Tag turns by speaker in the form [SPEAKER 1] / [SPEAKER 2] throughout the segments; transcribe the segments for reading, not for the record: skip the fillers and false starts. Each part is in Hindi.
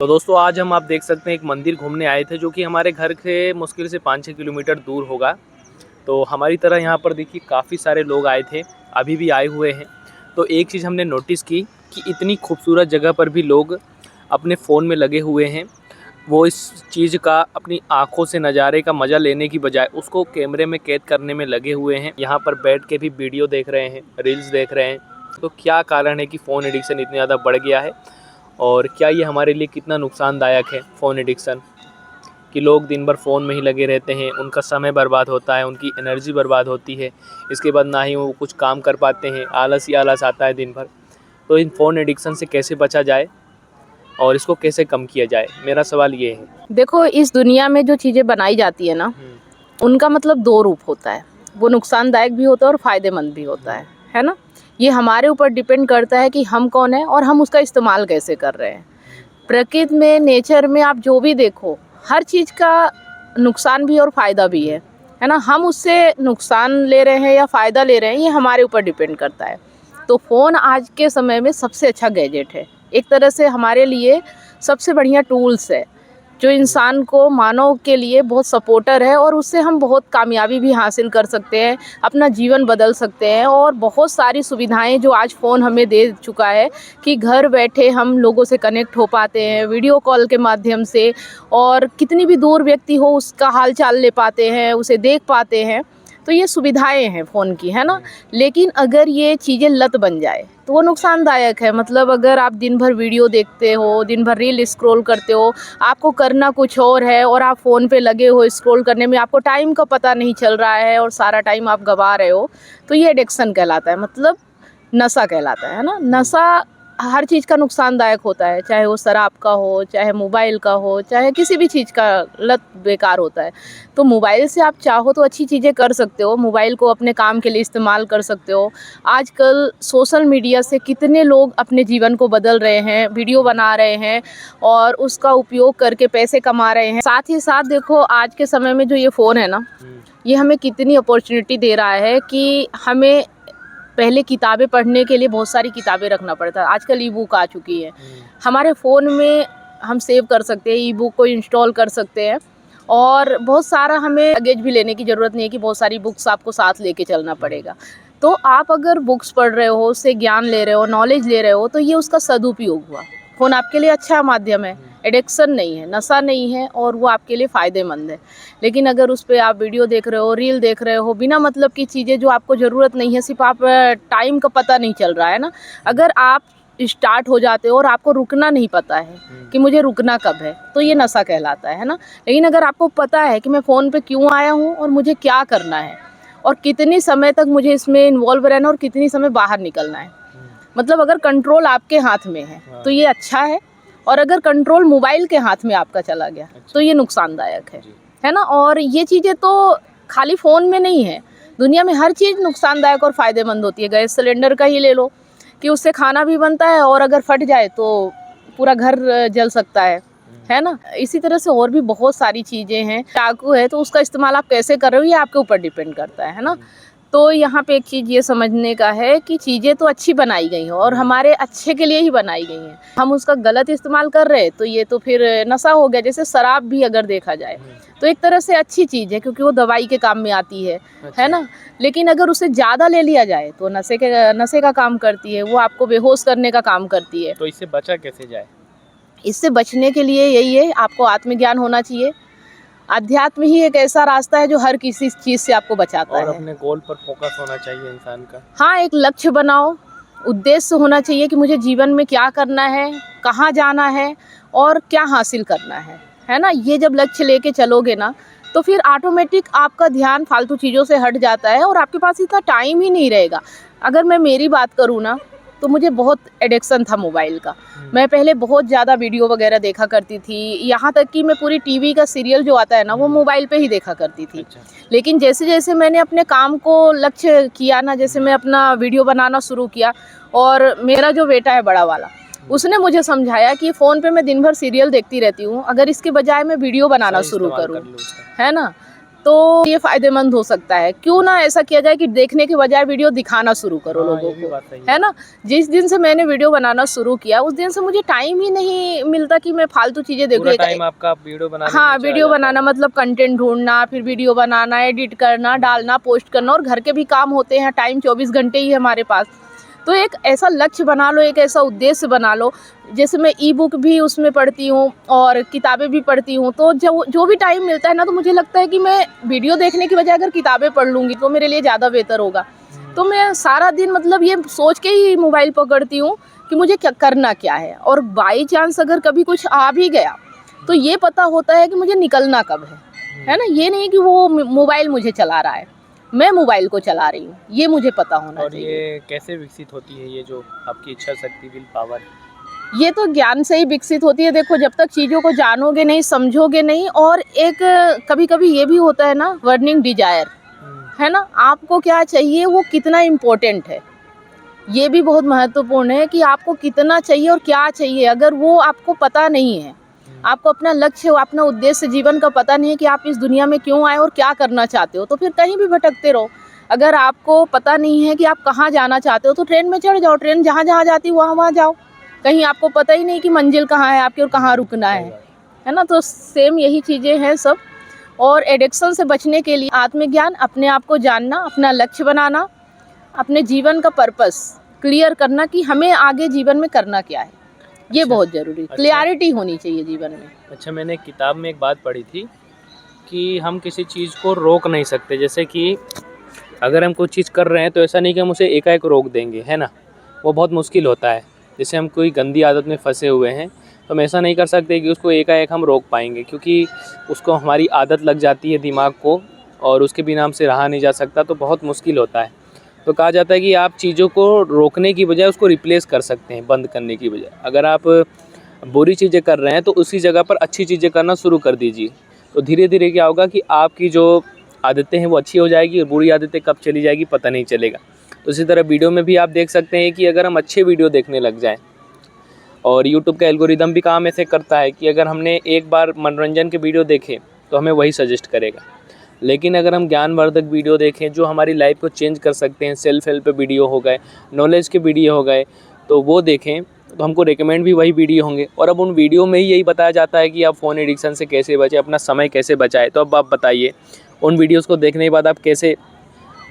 [SPEAKER 1] तो दोस्तों आज हम आप देख सकते हैं एक मंदिर घूमने आए थे जो कि हमारे घर से मुश्किल से 5-6 किलोमीटर दूर होगा। तो हमारी तरह यहाँ पर देखिए काफ़ी सारे लोग आए थे, अभी भी आए हुए हैं। तो एक चीज़ हमने नोटिस की कि इतनी खूबसूरत जगह पर भी लोग अपने फ़ोन में लगे हुए हैं। वो इस चीज़ का अपनी आँखों से नज़ारे का मज़ा लेने की बजाय उसको कैमरे में कैद करने में लगे हुए हैं। यहाँ पर बैठ के भी वीडियो देख रहे हैं, रील्स देख रहे हैं। तो क्या कारण है कि फ़ोन एडिक्शन इतना ज़्यादा बढ़ गया है और क्या ये हमारे लिए कितना नुकसानदायक है फ़ोन एडिक्शन, कि लोग दिन भर फ़ोन में ही लगे रहते हैं, उनका समय बर्बाद होता है, उनकी एनर्जी बर्बाद होती है। इसके बाद ना ही वो कुछ काम कर पाते हैं, आलस ही आलस आता है दिन भर। तो इन फ़ोन एडिक्शन से कैसे बचा जाए और इसको कैसे कम किया जाए, मेरा सवाल ये है।
[SPEAKER 2] देखो, इस दुनिया में जो चीज़ें बनाई जाती है ना, उनका मतलब दो रूप होता है। वो नुकसानदायक भी होता है और फ़ायदेमंद भी होता है ना। ये हमारे ऊपर डिपेंड करता है कि हम कौन है और हम उसका इस्तेमाल कैसे कर रहे हैं। प्रकृति में, नेचर में आप जो भी देखो, हर चीज़ का नुकसान भी और फ़ायदा भी है ना। हम उससे नुकसान ले रहे हैं या फ़ायदा ले रहे हैं, ये हमारे ऊपर डिपेंड करता है। तो फ़ोन आज के समय में सबसे अच्छा गैजेट है, एक तरह से हमारे लिए सबसे बढ़िया टूल्स है जो इंसान को, मानव के लिए बहुत सपोर्टर है और उससे हम बहुत कामयाबी भी हासिल कर सकते हैं, अपना जीवन बदल सकते हैं। और बहुत सारी सुविधाएं जो आज फ़ोन हमें दे चुका है कि घर बैठे हम लोगों से कनेक्ट हो पाते हैं वीडियो कॉल के माध्यम से, और कितनी भी दूर व्यक्ति हो उसका हाल चाल ले पाते हैं, उसे देख पाते हैं। तो ये सुविधाएं हैं फ़ोन की, है ना। लेकिन अगर ये चीज़ें लत बन जाए तो वो नुकसानदायक है। मतलब अगर आप दिन भर वीडियो देखते हो, दिन भर रील स्क्रॉल करते हो, आपको करना कुछ और है और आप फ़ोन पे लगे हो, स्क्रॉल करने में आपको टाइम का पता नहीं चल रहा है और सारा टाइम आप गंवा रहे हो, तो ये एडिक्शन कहलाता है, मतलब नशा कहलाता है ना। नशा हर चीज़ का नुकसानदायक होता है, चाहे वो शराब का हो, चाहे मोबाइल का हो, चाहे किसी भी चीज़ का लत बेकार होता है। तो मोबाइल से आप चाहो तो अच्छी चीज़ें कर सकते हो, मोबाइल को अपने काम के लिए इस्तेमाल कर सकते हो। आजकल सोशल मीडिया से कितने लोग अपने जीवन को बदल रहे हैं, वीडियो बना रहे हैं और उसका उपयोग करके पैसे कमा रहे हैं। साथ ही साथ देखो, आज के समय में जो ये फ़ोन है ना, ये हमें कितनी अपॉर्चुनिटी दे रहा है कि हमें पहले किताबें पढ़ने के लिए बहुत सारी किताबें रखना पड़ता है, आजकल ई बुक आ चुकी है। हमारे फ़ोन में हम सेव कर सकते हैं, ई बुक को इंस्टॉल कर सकते हैं और बहुत सारा हमें लगेज भी लेने की ज़रूरत नहीं है कि बहुत सारी बुक्स आपको साथ लेके चलना पड़ेगा। तो आप अगर बुक्स पढ़ रहे हो, उससे ज्ञान ले रहे हो, नॉलेज ले रहे हो, तो ये उसका सदुपयोग हुआ। फ़ोन आपके लिए अच्छा माध्यम है, एडिक्शन नहीं है, नशा नहीं है और वो आपके लिए फ़ायदेमंद है। लेकिन अगर उस पे आप वीडियो देख रहे हो, रील देख रहे हो, बिना मतलब की चीज़ें जो आपको ज़रूरत नहीं है, सिर्फ आप टाइम का पता नहीं चल रहा है ना। अगर आप स्टार्ट हो जाते हो और आपको रुकना नहीं पता है कि मुझे रुकना कब है, तो ये नशा कहलाता है ना। लेकिन अगर आपको पता है कि मैं फ़ोन पे क्यों आया हूँ और मुझे क्या करना है और कितनी समय तक मुझे इसमें इन्वॉल्व रहना और कितनी समय बाहर निकलना है, मतलब अगर कंट्रोल आपके हाथ में है तो ये अच्छा है। और अगर कंट्रोल मोबाइल के हाथ में आपका चला गया तो ये नुकसानदायक है ना। और ये चीज़ें तो खाली फ़ोन में नहीं है, दुनिया में हर चीज़ नुकसानदायक और फ़ायदेमंद होती है। गैस सिलेंडर का ही ले लो कि उससे खाना भी बनता है और अगर फट जाए तो पूरा घर जल सकता है ना। इसी तरह से और भी बहुत सारी चीज़ें हैं। चाकू है तो उसका इस्तेमाल आप कैसे कर रहे हो ये आपके ऊपर डिपेंड करता है ना। तो यहाँ पे एक चीज़ ये समझने का है कि चीज़ें तो अच्छी बनाई गई हैं और हमारे अच्छे के लिए ही बनाई गई हैं। हम उसका गलत इस्तेमाल कर रहे हैं तो ये तो फिर नशा हो गया। जैसे शराब भी अगर देखा जाए तो एक तरह से अच्छी चीज़ है क्योंकि वो दवाई के काम में आती है ना। लेकिन अगर उसे ज़्यादा ले लिया जाए तो नशे का काम करती है, वो आपको बेहोश करने का काम करती है।
[SPEAKER 1] तो इससे बचा कैसे जाए?
[SPEAKER 2] इससे बचने के लिए यही है, आपको आत्मज्ञान होना चाहिए। अध्यात्म ही एक ऐसा रास्ता है जो हर किसी चीज़ से आपको बचाता है।
[SPEAKER 1] और अपने गोल पर फोकस होना चाहिए इंसान का।
[SPEAKER 2] हाँ, एक लक्ष्य बनाओ, उद्देश्य होना चाहिए कि मुझे जीवन में क्या करना है, कहाँ जाना है और क्या हासिल करना है ना। ये जब लक्ष्य लेके चलोगे ना तो फिर ऑटोमेटिक आपका ध्यान फालतू चीज़ों से हट जाता है और आपके पास इतना टाइम ही नहीं रहेगा। अगर मैं मेरी बात करूँ ना तो मुझे बहुत एडिक्शन था मोबाइल का। मैं पहले बहुत ज़्यादा वीडियो वगैरह देखा करती थी, यहाँ तक कि मैं पूरी टीवी का सीरियल जो आता है ना वो मोबाइल पे ही देखा करती थी। लेकिन जैसे जैसे मैंने अपने काम को लक्ष्य किया ना, जैसे मैं अपना वीडियो बनाना शुरू किया और मेरा जो बेटा है बड़ा वाला, उसने मुझे समझाया कि फ़ोन पे मैं दिन भर सीरियल देखती रहती हूँ, अगर इसके बजाय मैं वीडियो बनाना शुरू करूँ, है ना, तो ये फायदेमंद हो सकता है। क्यों ना ऐसा किया जाए कि देखने के बजाय वीडियो दिखाना शुरू करो लोगों को, है ना। जिस दिन से मैंने वीडियो बनाना शुरू किया उस दिन से मुझे टाइम ही नहीं मिलता कि मैं फालतू चीजें देखूं।
[SPEAKER 1] टाइम आपका वीडियो बनाने
[SPEAKER 2] हाँ,
[SPEAKER 1] में चला
[SPEAKER 2] वीडियो
[SPEAKER 1] जाता
[SPEAKER 2] बनाना मतलब कंटेंट ढूंढना, फिर वीडियो बनाना, एडिट करना, डालना, पोस्ट करना, और घर के भी काम होते हैं। टाइम 24 घंटे ही है हमारे पास। तो एक ऐसा लक्ष्य बना लो, एक ऐसा उद्देश्य बना लो। जैसे मैं ई बुक भी उसमें पढ़ती हूँ और किताबें भी पढ़ती हूँ, तो जो भी टाइम मिलता है ना, तो मुझे लगता है कि मैं वीडियो देखने की बजाय अगर किताबें पढ़ लूँगी तो मेरे लिए ज़्यादा बेहतर होगा। तो मैं सारा दिन मतलब ये सोच के ही मोबाइल पकड़ती हूँ कि मुझे क्या करना क्या है, और बाई चांस अगर कभी कुछ आ भी गया तो ये पता होता है कि मुझे निकलना कब है ना। ये नहीं कि वो मोबाइल मुझे चला रहा है, मैं मोबाइल को चला रही हूँ, ये मुझे पता होना चाहिए।
[SPEAKER 1] और ये कैसे विकसित होती है, ये जो आपकी इच्छा शक्ति, विल पावर?
[SPEAKER 2] ये तो ज्ञान से ही विकसित होती है। देखो, जब तक चीज़ों को जानोगे नहीं, समझोगे नहीं, और एक कभी कभी ये भी होता है ना, बर्निंग डिजायर, है ना। आपको क्या चाहिए, वो कितना इम्पोर्टेंट है, ये भी बहुत महत्वपूर्ण है कि आपको कितना चाहिए और क्या चाहिए। अगर वो आपको पता नहीं है, आपको अपना लक्ष्य, अपना उद्देश्य जीवन का पता नहीं है कि आप इस दुनिया में क्यों आए और क्या करना चाहते हो, तो फिर कहीं भी भटकते रहो। अगर आपको पता नहीं है कि आप कहाँ जाना चाहते हो, तो ट्रेन में चढ़ जाओ, ट्रेन जहाँ जहाँ जाती है वहाँ वहाँ जाओ। कहीं आपको पता ही नहीं कि मंजिल कहाँ है आपकी और कहाँ रुकना है ना। तो सेम यही चीज़ें हैं सब। और एडिक्शन से बचने के लिए आत्मज्ञान, अपने आप को जानना, अपना लक्ष्य बनाना, अपने जीवन का पर्पस क्लियर करना कि हमें आगे जीवन में करना क्या है, ये बहुत ज़रूरी। क्लियरिटी होनी चाहिए जीवन में।
[SPEAKER 1] अच्छा, मैंने किताब में एक बात पढ़ी थी कि हम किसी चीज़ को रोक नहीं सकते। जैसे कि अगर हम कोई चीज़ कर रहे हैं तो ऐसा नहीं कि हम उसे एकाएक रोक देंगे, है ना, वो बहुत मुश्किल होता है। जैसे हम कोई गंदी आदत में फंसे हुए हैं तो हम ऐसा नहीं कर सकते कि उसको एकाएक हम रोक पाएंगे, क्योंकि उसको हमारी आदत लग जाती है दिमाग को, और उसके बिना हमसे रहा नहीं जा सकता, तो बहुत मुश्किल होता है। तो कहा जाता है कि आप चीज़ों को रोकने की बजाय उसको रिप्लेस कर सकते हैं, बंद करने की बजाय। अगर आप बुरी चीज़ें कर रहे हैं तो उसी जगह पर अच्छी चीज़ें करना शुरू कर दीजिए। तो धीरे धीरे क्या होगा कि आपकी जो आदतें हैं वो अच्छी हो जाएगी, और बुरी आदतें कब चली जाएगी पता नहीं चलेगा। तो इसी तरह वीडियो में भी आप देख सकते हैं कि अगर हम अच्छे वीडियो देखने लग जाएं, और यूट्यूब का एल्गोरिदम भी काम ऐसे करता है कि अगर हमने एक बार मनोरंजन के वीडियो देखे तो हमें वही सजेस्ट करेगा। लेकिन अगर हम ज्ञानवर्धक वीडियो देखें जो हमारी लाइफ को चेंज कर सकते हैं, सेल्फ हेल्प वीडियो हो गए, नॉलेज के वीडियो हो गए, तो वो देखें तो हमको रेकमेंड भी वही वीडियो होंगे। और अब उन वीडियो में ही यही बताया जाता है कि आप फ़ोन एडिक्शन से कैसे बचें, अपना समय कैसे बचाएं। तो अब आप बताइए, उन वीडियोस को देखने के बाद आप कैसे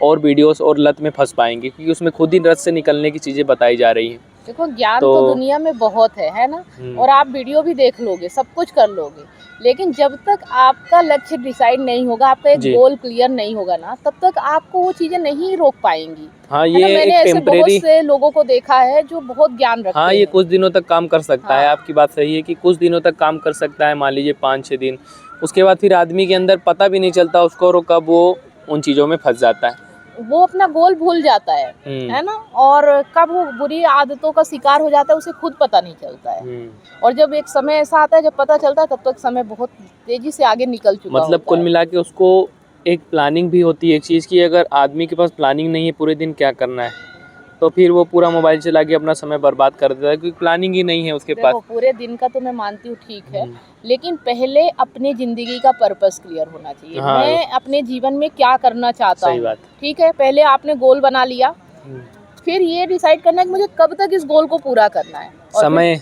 [SPEAKER 1] और वीडियोस और लत में फंस पाएंगे, क्योंकि उसमें खुद ही रत से निकलने की चीज़ें बताई जा रही हैं।
[SPEAKER 2] देखो, ज्ञान तो दुनिया में बहुत है ना। और आप वीडियो भी देख लोगे, सब कुछ कर लोगे, लेकिन जब तक आपका लक्ष्य डिसाइड नहीं होगा, आपका एक गोल क्लियर नहीं होगा ना, तब तक आपको वो चीजें नहीं रोक पाएंगी।
[SPEAKER 1] हाँ, ये
[SPEAKER 2] मैंने ऐसे बहुत से लोगों को देखा है जो बहुत ज्ञान रखते हैं।
[SPEAKER 1] हाँ, ये कुछ दिनों तक काम कर सकता है। आपकी बात सही है कि कुछ दिनों तक काम कर सकता है, मान लीजिए 5-6 दिन। उसके बाद फिर आदमी के अंदर पता भी नहीं चलता उसको, और कब वो उन चीज़ों में फंस जाता है,
[SPEAKER 2] वो अपना गोल भूल जाता है ना। और कब वो बुरी आदतों का शिकार हो जाता है उसे खुद पता नहीं चलता है। और जब एक समय ऐसा आता है जब पता चलता है, तब तक समय बहुत तेजी से आगे निकल चुका
[SPEAKER 1] मतलब कुल मिला के उसको एक प्लानिंग भी होती है एक चीज़ की। अगर आदमी के पास प्लानिंग नहीं है पूरे दिन क्या करना है, तो फिर वो पूरा मोबाइल चला के अपना समय बर्बाद कर देता है, क्योंकि प्लानिंग ही नहीं है उसके पास।
[SPEAKER 2] पूरे दिन का तो मैं मानती हूँ, ठीक है, लेकिन पहले अपनी जिंदगी का पर्पस क्लियर होना चाहिए। हाँ, मैं अपने जीवन में क्या करना चाहता हूँ, ठीक है। पहले आपने गोल बना लिया, फिर ये डिसाइड करना है कि मुझे कब तक इस गोल को पूरा करना है। समय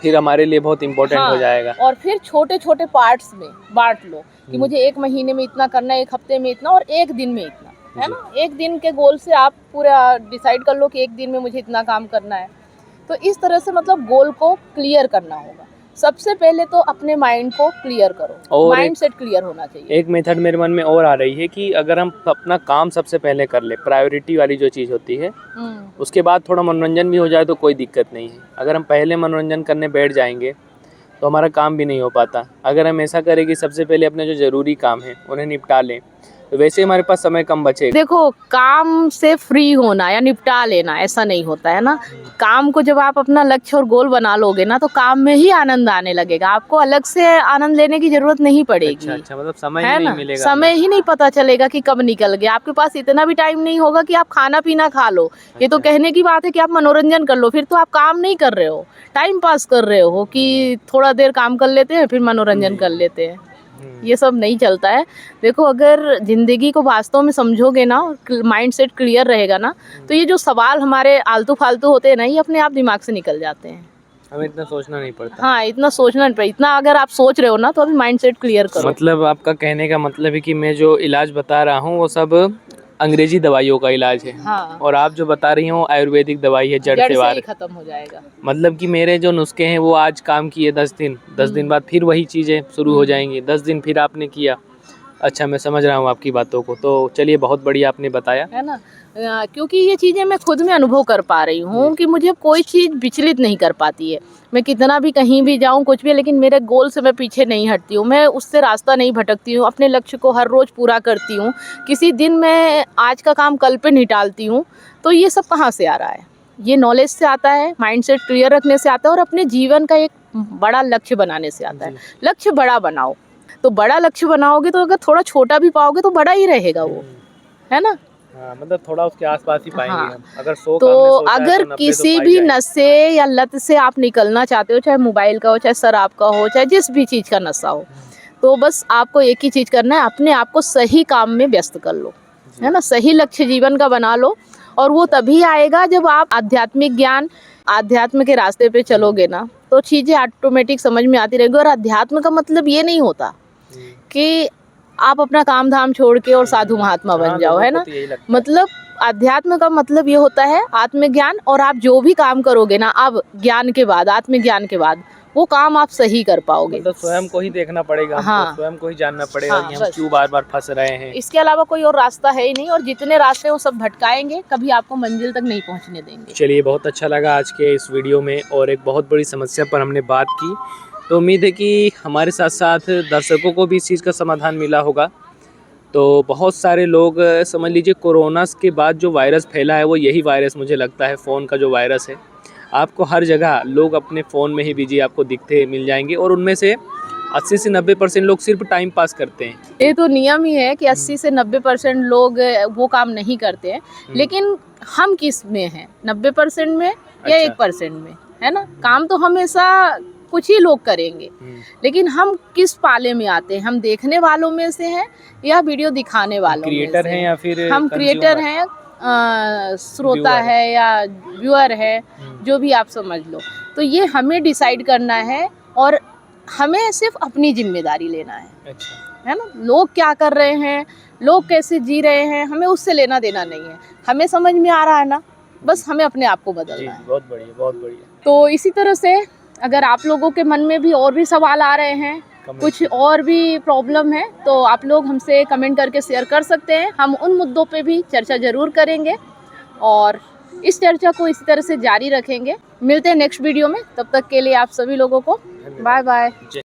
[SPEAKER 1] फिर हमारे लिए बहुत इम्पोर्टेंट हो जाएगा।
[SPEAKER 2] और फिर छोटे छोटे पार्ट्स में बांट लो कि मुझे 1 महीने में इतना करना है, 1 हफ्ते में इतना, और 1 दिन में इतना, है ना। 1 दिन के गोल से आप पूरा डिसाइड कर लो कि 1 दिन में मुझे इतना काम करना है। तो इस तरह से मतलब गोल को क्लियर करना होगा। सबसे पहले तो अपने माइंड को क्लियर करो, और माइंड सेट क्लियर होना चाहिए।
[SPEAKER 1] एक मेथड मेरे मन में और आ रही है कि अगर हम अपना काम सबसे पहले कर ले, प्रायोरिटी वाली जो चीज़ होती है, उसके बाद थोड़ा मनोरंजन भी हो जाए तो कोई दिक्कत नहीं है। अगर हम पहले मनोरंजन करने बैठ जाएंगे तो हमारा काम भी नहीं हो पाता। अगर हम ऐसा करें कि सबसे पहले अपने जो ज़रूरी काम है उन्हें निपटा लें, तो वैसे हमारे पास समय कम बचेगा।
[SPEAKER 2] देखो, काम से फ्री होना या निपटा लेना ऐसा नहीं होता है ना। काम को जब आप अपना लक्ष्य और गोल बना लोगे ना, तो काम में ही आनंद आने लगेगा। आपको अलग से आनंद लेने की जरूरत नहीं पड़ेगी।
[SPEAKER 1] अच्छा, मतलब समय ही नहीं मिलेगा,
[SPEAKER 2] समय ही नहीं पता चलेगा कि कब निकल गया। आपके पास इतना भी टाइम नहीं होगा कि आप खाना पीना खा लो। ये तो कहने की बात है कि आप मनोरंजन कर लो, फिर तो आप काम नहीं कर रहे हो, टाइम पास कर रहे हो कि थोड़ा देर काम कर लेते हैं फिर मनोरंजन कर लेते हैं, ये सब नहीं चलता है। देखो, अगर ज़िंदगी को वास्तव में समझोगे ना, माइंड सेट क्लियर रहेगा ना, तो ये जो सवाल हमारे आलतू फालतू होते हैं ना, ये अपने आप दिमाग से निकल जाते हैं।
[SPEAKER 1] हमें इतना सोचना नहीं पड़ता।
[SPEAKER 2] हाँ, इतना सोचना नहीं पड़ता। इतना अगर आप सोच रहे हो ना, तो अभी माइंड सेट क्लियर करो।
[SPEAKER 1] मतलब आपका कहने का मतलब है कि मैं जो इलाज बता रहा हूँ वो सब अंग्रेजी दवाइयों का इलाज है।
[SPEAKER 2] हाँ,
[SPEAKER 1] और आप जो बता रही हो आयुर्वेदिक दवाई है, जड़
[SPEAKER 2] जड़
[SPEAKER 1] से
[SPEAKER 2] से
[SPEAKER 1] वार।
[SPEAKER 2] ही खत्म हो जाएगा।
[SPEAKER 1] मतलब कि मेरे जो नुस्खे हैं वो आज काम किए 10 दिन, 10 दिन बाद फिर वही चीज़ें शुरू हो जाएंगी। 10 दिन फिर आपने किया। अच्छा, मैं समझ रहा हूँ आपकी बातों को। तो चलिए, बहुत बढ़िया आपने बताया।
[SPEAKER 2] है ना। क्योंकि ये चीज़ें मैं खुद में अनुभव कर पा रही हूँ कि मुझे कोई चीज़ विचलित नहीं कर पाती है। मैं कितना भी कहीं भी जाऊँ, कुछ भी, लेकिन मेरे गोल से मैं पीछे नहीं हटती हूँ। मैं उससे रास्ता नहीं भटकती हूँ। अपने लक्ष्य को हर रोज़ पूरा करती हूँ। किसी दिन मैं आज का काम कल पे नहीं टालती हूँ। तो ये सब कहाँ से आ रहा है? ये नॉलेज से आता है, माइंडसेट क्लियर रखने से आता है और अपने जीवन का एक बड़ा लक्ष्य बनाने से आता है। लक्ष्य बड़ा बनाओ। तो बड़ा लक्ष्य बनाओगे तो अगर थोड़ा छोटा भी पाओगे तो बड़ा ही रहेगा वो, है ना।
[SPEAKER 1] हाँ, मतलब थोड़ा उसके आसपास ही पाएंगे
[SPEAKER 2] हाँ।
[SPEAKER 1] हम। अगर 100
[SPEAKER 2] तो
[SPEAKER 1] काम में सोचा है
[SPEAKER 2] अगर
[SPEAKER 1] तो 90
[SPEAKER 2] किसी
[SPEAKER 1] तो पाई
[SPEAKER 2] भी
[SPEAKER 1] जाएंगे।
[SPEAKER 2] नशे या लत से आप निकलना चाहते हो, चाहे मोबाइल का हो, चाहे शराब का हो, चाहे जिस भी चीज़ का नशा हो, तो बस आपको एक ही चीज़ करना है, अपने आप को सही काम में व्यस्त कर लो, है ना। सही लक्ष्य जीवन का बना लो। और वो तभी आएगा जब आप आध्यात्मिक ज्ञान, आध्यात्म के रास्ते पे चलोगे ना, तो चीज़ें ऑटोमेटिक समझ में आती रहेगी। और अध्यात्म का मतलब ये नहीं होता कि आप अपना काम धाम छोड़ के और साधु महात्मा बन
[SPEAKER 1] हाँ,
[SPEAKER 2] जाओ,
[SPEAKER 1] लोगों
[SPEAKER 2] है
[SPEAKER 1] को
[SPEAKER 2] ना।
[SPEAKER 1] तो यही लगता है।
[SPEAKER 2] मतलब अध्यात्म का मतलब ये होता है आत्मज्ञान। और आप जो भी काम करोगे ना, अब ज्ञान के बाद, आत्मज्ञान के बाद, वो काम आप सही कर पाओगे।
[SPEAKER 1] मतलब स्वयं को ही देखना पड़ेगा हमको।
[SPEAKER 2] हाँ।
[SPEAKER 1] स्वयं को ही जानना पड़ेगा
[SPEAKER 2] हाँ,
[SPEAKER 1] कि हम
[SPEAKER 2] बस।
[SPEAKER 1] क्यों बार-बार फंस रहे हैं।
[SPEAKER 2] इसके अलावा कोई और रास्ता है ही नहीं। और जितने रास्ते वो सब भटकाएंगे, कभी आपको मंजिल तक नहीं पहुंचने देंगे।
[SPEAKER 1] चलिए, बहुत अच्छा लगा आज के इस वीडियो में और एक बहुत बड़ी समस्या पर हमने बात की। तो उम्मीद है कि हमारे साथ-साथ दर्शकों को भी इस चीज़ का समाधान मिला होगा। तो बहुत सारे लोग, समझ लीजिए, कोरोना के बाद जो वायरस फैला है वो यही वायरस मुझे लगता है, फ़ोन का जो वायरस है। आपको हर जगह लोग अपने फ़ोन में ही बिजी आपको दिखते मिल जाएंगे और उनमें से 80 से 90% लोग सिर्फ टाइम पास करते हैं।
[SPEAKER 2] ये तो नियम ही है कि 80 से 90% लोग वो काम नहीं करते हैं। लेकिन हम किस में हैं, 90% में या 1% में, है ना। काम तो हमेशा कुछ ही लोग करेंगे, लेकिन हम किस पाले में आते हैं? हम देखने वालों में से हैं या वीडियो दिखाने वालों में
[SPEAKER 1] क्रिएटर
[SPEAKER 2] से
[SPEAKER 1] हैं या फिर
[SPEAKER 2] हम क्रिएटर हैं, श्रोता है या व्यूअर है, जो भी आप समझ लो। तो ये हमें डिसाइड करना है और हमें सिर्फ अपनी जिम्मेदारी लेना है।
[SPEAKER 1] अच्छा।
[SPEAKER 2] है ना। लोग क्या कर रहे हैं, लोग कैसे जी रहे हैं, हमें उससे लेना देना नहीं है। हमें समझ में आ रहा है ना, बस हमें अपने आप को बदलना है।
[SPEAKER 1] बहुत बढ़िया, बहुत बढ़िया।
[SPEAKER 2] तो इसी तरह से अगर आप लोगों के मन में भी और भी सवाल आ रहे हैं, कुछ और भी प्रॉब्लम है, तो आप लोग हमसे कमेंट करके शेयर कर सकते हैं। हम उन मुद्दों पे भी चर्चा ज़रूर करेंगे और इस चर्चा को इसी तरह से जारी रखेंगे। मिलते हैं नेक्स्ट वीडियो में। तब तक के लिए आप सभी लोगों को बाय बाय।